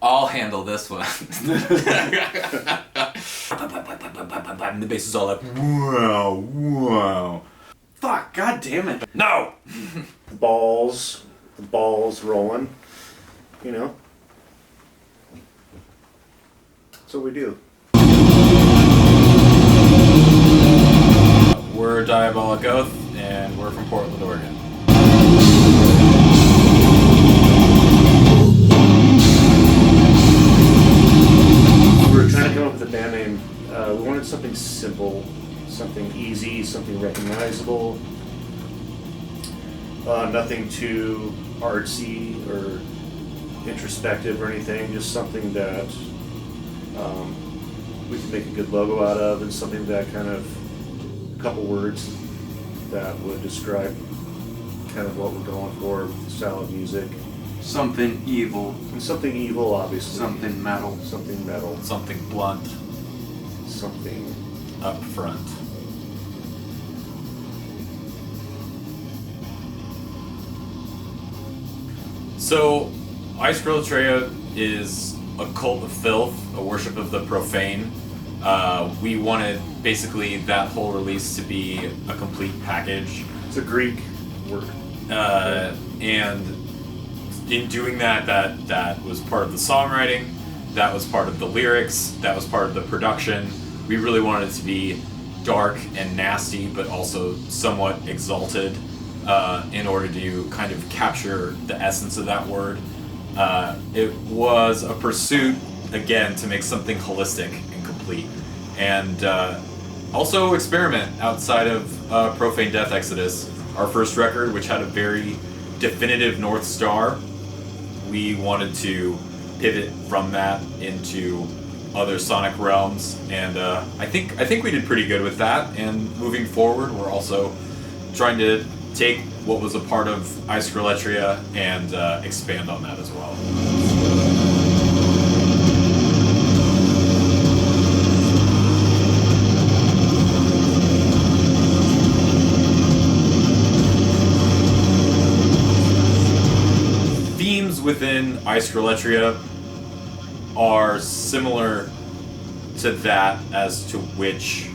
I'll handle this one. And the bass is all like, wow, wow. Fuck, god damn it. No! The balls rolling, you know? That's what we do. We're Diabolic Oath, and we're from Portland, Oregon. We were trying to come up with a band name. We wanted something simple, something easy, something recognizable. Nothing too artsy or introspective or anything, just something that we could make a good logo out of, and something that kind of, a couple words that would describe kind of what we're going for with the style of music. Something evil. And something evil, obviously. Something metal. Something metal. Something blunt. Something up front. So, Icerolatria is a cult of filth, a worship of the profane. We wanted basically that whole release to be a complete package. It's a Greek word. And in doing that was part of the songwriting, that was part of the lyrics, that was part of the production. We really wanted it to be dark and nasty, but also somewhat exalted, in order to kind of capture the essence of that word. It was a pursuit, again, to make something holistic and complete. And also experiment outside of Profane Death Exodus, our first record, which had a very definitive North Star. We wanted to pivot from that into other sonic realms, and I think we did pretty good with that. And moving forward, we're also trying to take what was a part of Icerolatria and expand on that as well. Themes within Icerolatria are similar to that as to which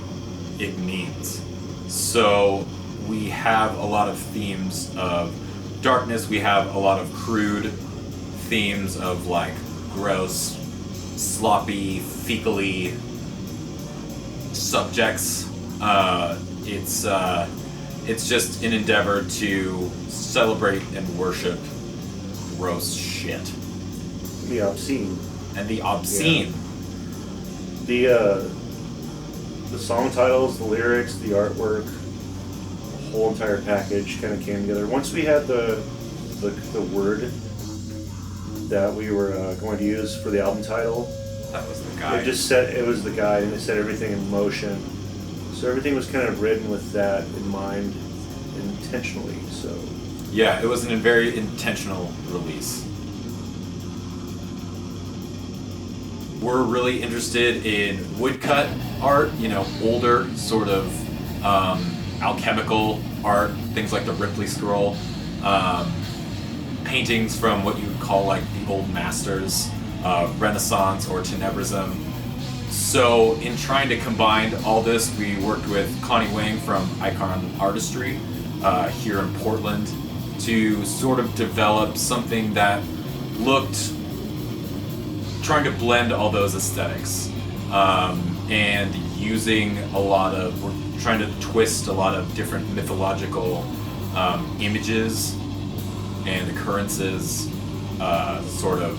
it means. So we have a lot of themes of darkness, we have a lot of crude themes of like gross, sloppy, fecally subjects. It's just an endeavor to celebrate and worship gross shit. The obscene. And the obscene. Yeah. The song titles, the lyrics, the artwork, the whole entire package kind of came together. Once we had the word that we were going to use for the album title, that was the guide. It was the guide, and it set everything in motion. So everything was kind of written with that in mind, intentionally. So yeah, it was a very intentional release. We're really interested in woodcut art, older sort of alchemical art, things like the Ripley scroll, paintings from what you would call like the old masters, Renaissance or Tenebrism. So in trying to combine all this, we worked with Connie Wang from Icon Artistry here in Portland to sort of develop something that looked, trying to blend all those aesthetics, and using we're trying to twist a lot of different mythological images and occurrences sort of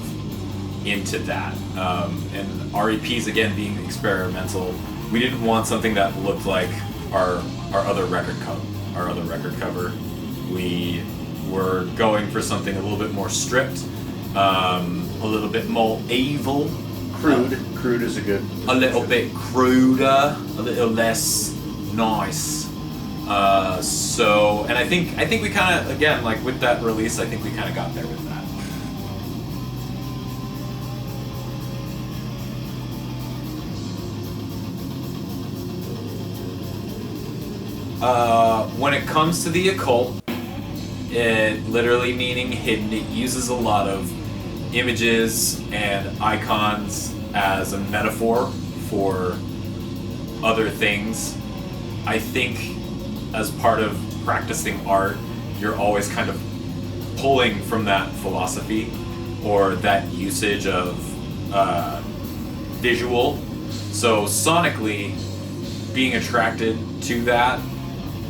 into that. And our EPs, again, being experimental, we didn't want something that looked like our other record cover. We were going for something a little bit more stripped, a little bit more evil. Crude is a good. A little bit cruder, a little less nice. And I think we kind of, again, like with that release, I think we kind of got there with that. When it comes to the occult, it literally meaning hidden, it uses a lot of images and icons as a metaphor for other things. I think as part of practicing art, you're always kind of pulling from that philosophy or that usage of visual. So sonically, being attracted to that,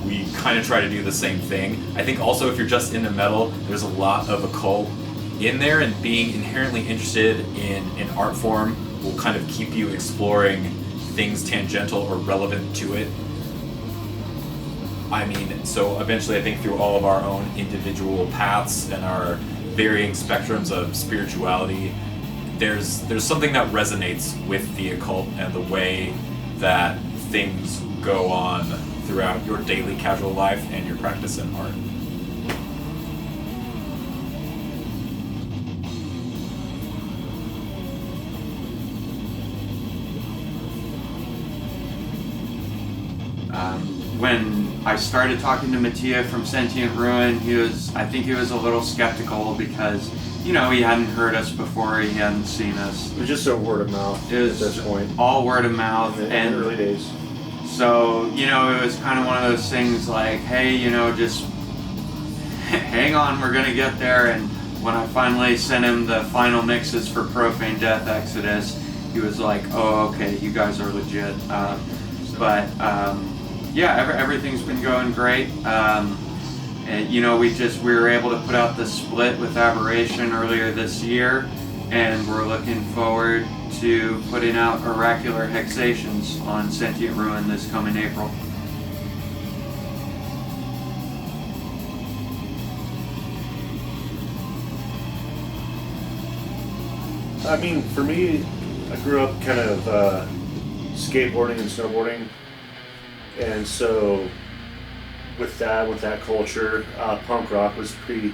we kind of try to do the same thing. I think also if you're just into metal, there's a lot of occult in there, and being inherently interested in an art form will kind of keep you exploring things tangential or relevant to it. I mean, so eventually I think through all of our own individual paths and our varying spectrums of spirituality, there's something that resonates with the occult and the way that things go on throughout your daily casual life and your practice in art. When I started talking to Mattia from Sentient Ruin, I think he was a little skeptical because, he hadn't heard us before, he hadn't seen us. It was just a word of mouth It was at this point. all word of mouth. In the early days. So, it was kind of one of those things like, hey, just hang on, we're going to get there. And when I finally sent him the final mixes for Profane Death Exodus, he was like, oh, okay, you guys are legit. Everything's been going great. And, we were able to put out the split with Aberration earlier this year, and we're looking forward to putting out Oracular Hexations on Sentient Ruin this coming April. I mean, for me, I grew up kind of skateboarding and snowboarding, and so with that culture, punk rock was pretty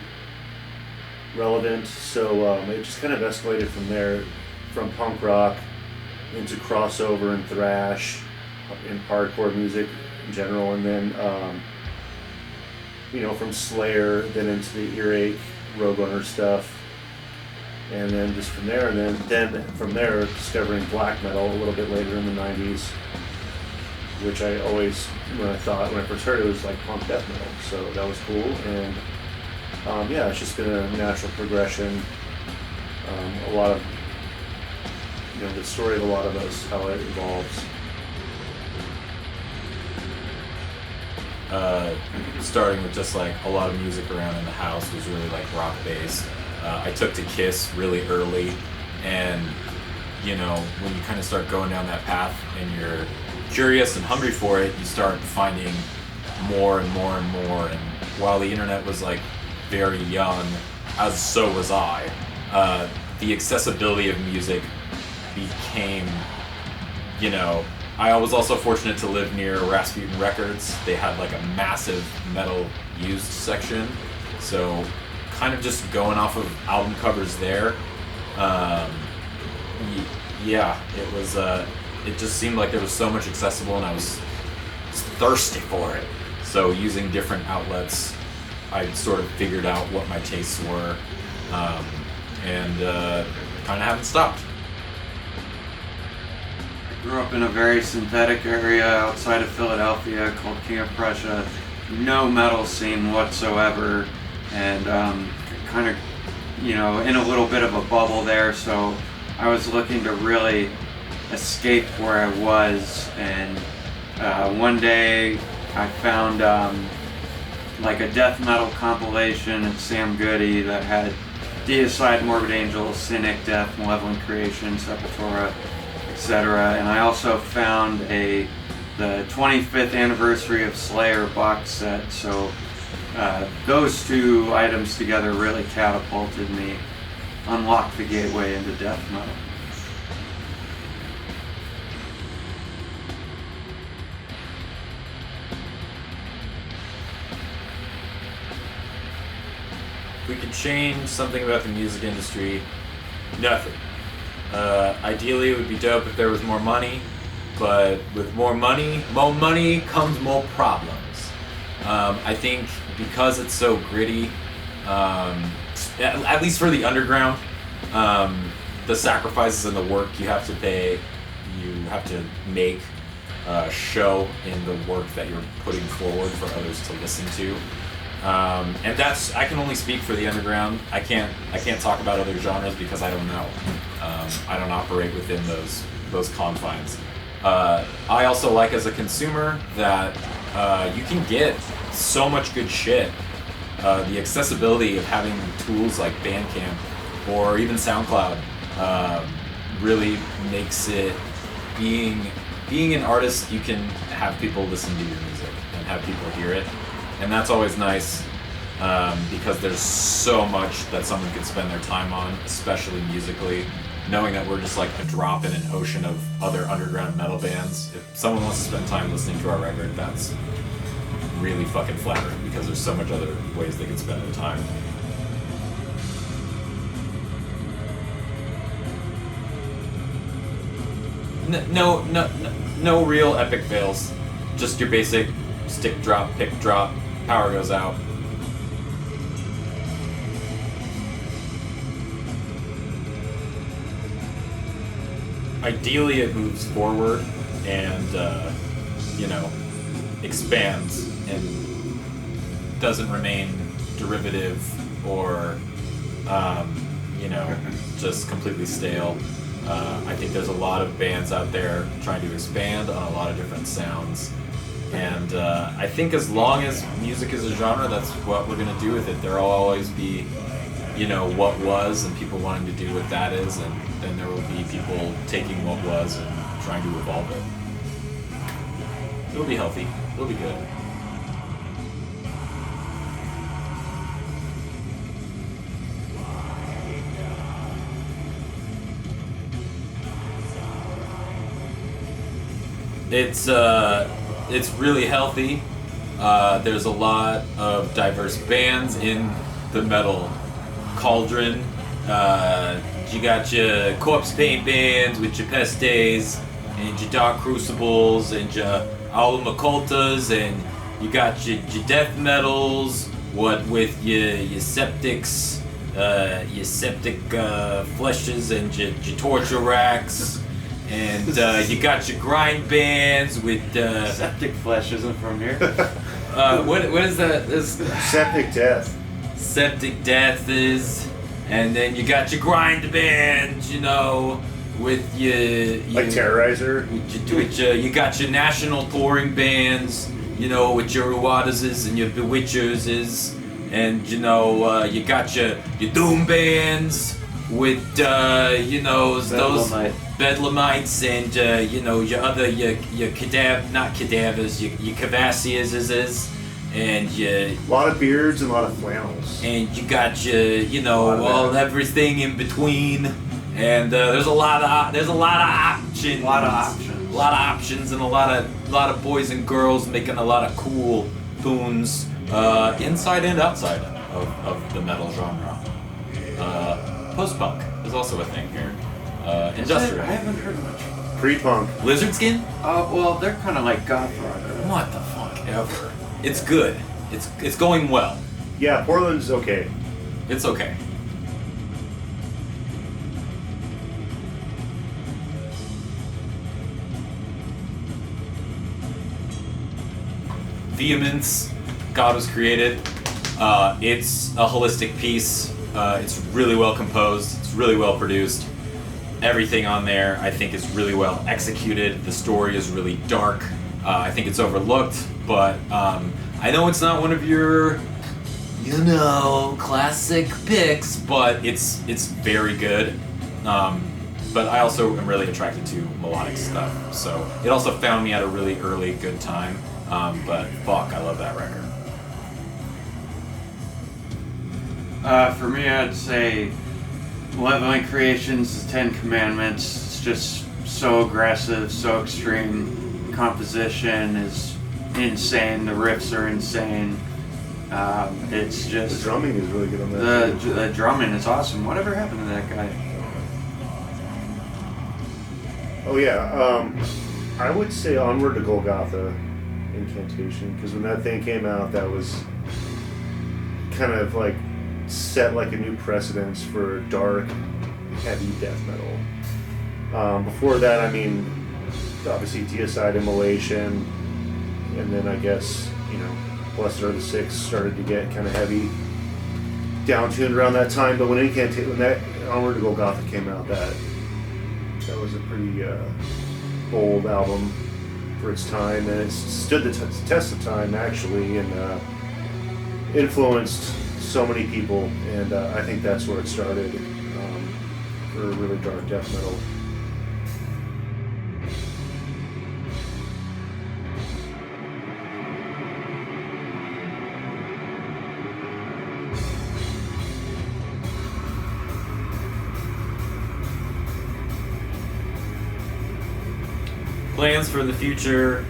relevant. So it just kind of escalated from there, from punk rock into crossover and thrash and hardcore music in general, and then from Slayer then into the Earache, Roadrunner stuff. And then just from there, and then from there, discovering black metal a little bit later in the 90s, which I always, when I first heard it, was like punk death metal. So that was cool. And it's just been a natural progression. A lot of, the story of a lot of us, how it evolves. Starting with just like a lot of music around in the house was really like rock based. I took to Kiss really early, and when you kind of start going down that path and you're curious and hungry for it, you start finding more and more and more. And while the internet was like very young, so was I, the accessibility of music became, I was also fortunate to live near Rasputin Records. They had like a massive metal used section, so kind of just going off of album covers there. It was. It just seemed like there was so much accessible, and I was thirsty for it. So using different outlets, I sort of figured out what my tastes were, and kind of haven't stopped. I grew up in a very synthetic area outside of Philadelphia called King of Prussia. No metal scene whatsoever, and kind of, in a little bit of a bubble there. So I was looking to really escape where I was, and one day I found like a death metal compilation at Sam Goody that had Deicide, Morbid Angel, Cynic, Death, Malevolent Creation, Sepultura, etc. And I also found the 25th anniversary of Slayer box set. So those two items together really catapulted me, unlocked the gateway into death metal. If we could change something about the music industry, nothing. Ideally, it would be dope if there was more money, but with more money comes more problems. I think because it's so gritty, at least for the underground, the sacrifices and the work you have to pay, you have to make, show in the work that you're putting forward for others to listen to. And that's, I can only speak for the underground. I can't talk about other genres because I don't know. I don't operate within those confines. I also like as a consumer that you can get so much good shit. The accessibility of having tools like Bandcamp or even SoundCloud really makes it, being an artist, you can have people listen to your music and have people hear it. And that's always nice because there's so much that someone could spend their time on, especially musically. Knowing that we're just like a drop in an ocean of other underground metal bands. If someone wants to spend time listening to our record, that's really fucking flattering because there's so much other ways they could spend their time. No real epic fails. Just your basic stick drop, pick drop, power goes out. Ideally, it moves forward and, expands and doesn't remain derivative or, just completely stale. I think there's a lot of bands out there trying to expand on a lot of different sounds. And I think as long as music is a genre, that's what we're going to do with it. There will always be, what was and people wanting to do what that is, and then there will be people taking what was and trying to evolve it. It'll be healthy. It'll be good. It's really healthy. There's a lot of diverse bands in the metal cauldron. You got your corpse paint bands with your pestes and your dark crucibles and your alum occultas, and you got your death metals, what with your septics, your septic fleshes and your torture racks. And you got your grind bands with Septic flesh isn't from here. what is that? Septic death. Septic death is, and then you got your grind bands, with your Like Terrorizer. You got your national touring bands, with your Ruadases and your Bewitchers, and you got your doom bands with those Bedlamites and your other your not cadavers, your Cavassias and your, a lot of beards and a lot of flannels. and you got your everything in between, and there's a lot of options. A lot of options, and a lot of boys and girls making a lot of cool tunes inside and outside of the metal genre. Post-punk is also a thing here. Industrial. I haven't heard much. Pre-punk. Lizard Skin? Well, they're kind of like goth rock. What the fuck ever. It's good. It's going well. Yeah, Portland's okay. It's okay. Vehemence, God was created. It's a holistic piece. It's really well composed. It's really well produced. Everything on there, I think, is really well executed. The story is really dark. I think it's overlooked, but I know it's not one of your, classic picks, but it's very good. But I also am really attracted to melodic stuff, so it also found me at a really early good time. But fuck, I love that record. For me, I'd say Leveling Creations, The Ten Commandments. It's just so aggressive, so extreme. Composition is insane. The riffs are insane. It's just The drumming is really good on that. the drumming is awesome. Whatever happened to that guy? Oh yeah, I would say Onward to Golgotha, Incantation, because when that thing came out, that was kind of like set like a new precedence for dark heavy death metal. Before that, I mean, obviously Deicide, Immolation, and then I guess, Blessed Are the Six started to get kind of heavy, down-tuned around that time. But when that Onward to Go Gothic came out, that was a pretty bold album for its time, and it stood the test of time actually, and influenced so many people. And I think that's where it started for really dark death metal. Plans for the future: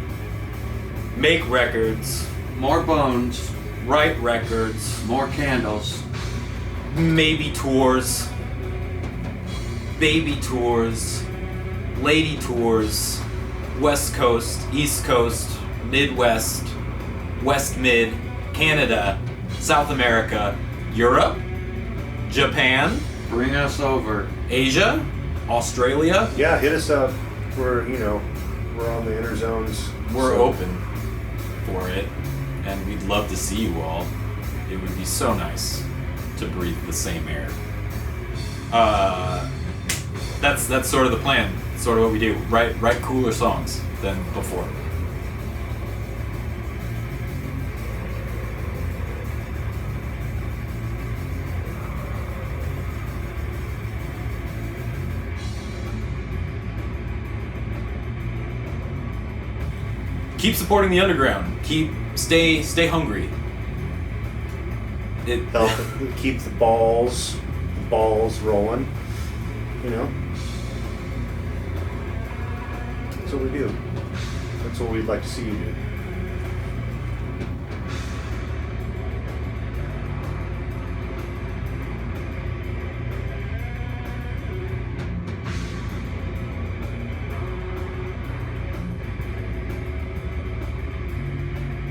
make records, More bones, write records, more candles. maybe tours, baby tours, lady tours, West Coast, East Coast, Midwest, West Mid, Canada, South America, Europe, Japan, Bring us over. Asia, Australia. Yeah, hit us up. We're on the inner zones. We're so- open for it, and we'd love to see you all. It would be so nice to breathe the same air. That's sort of the plan. Sort of what we do. Write cooler songs than before. Keep supporting the underground. Stay hungry. Help keep the balls rolling. That's what we do. That's what we'd like to see you do.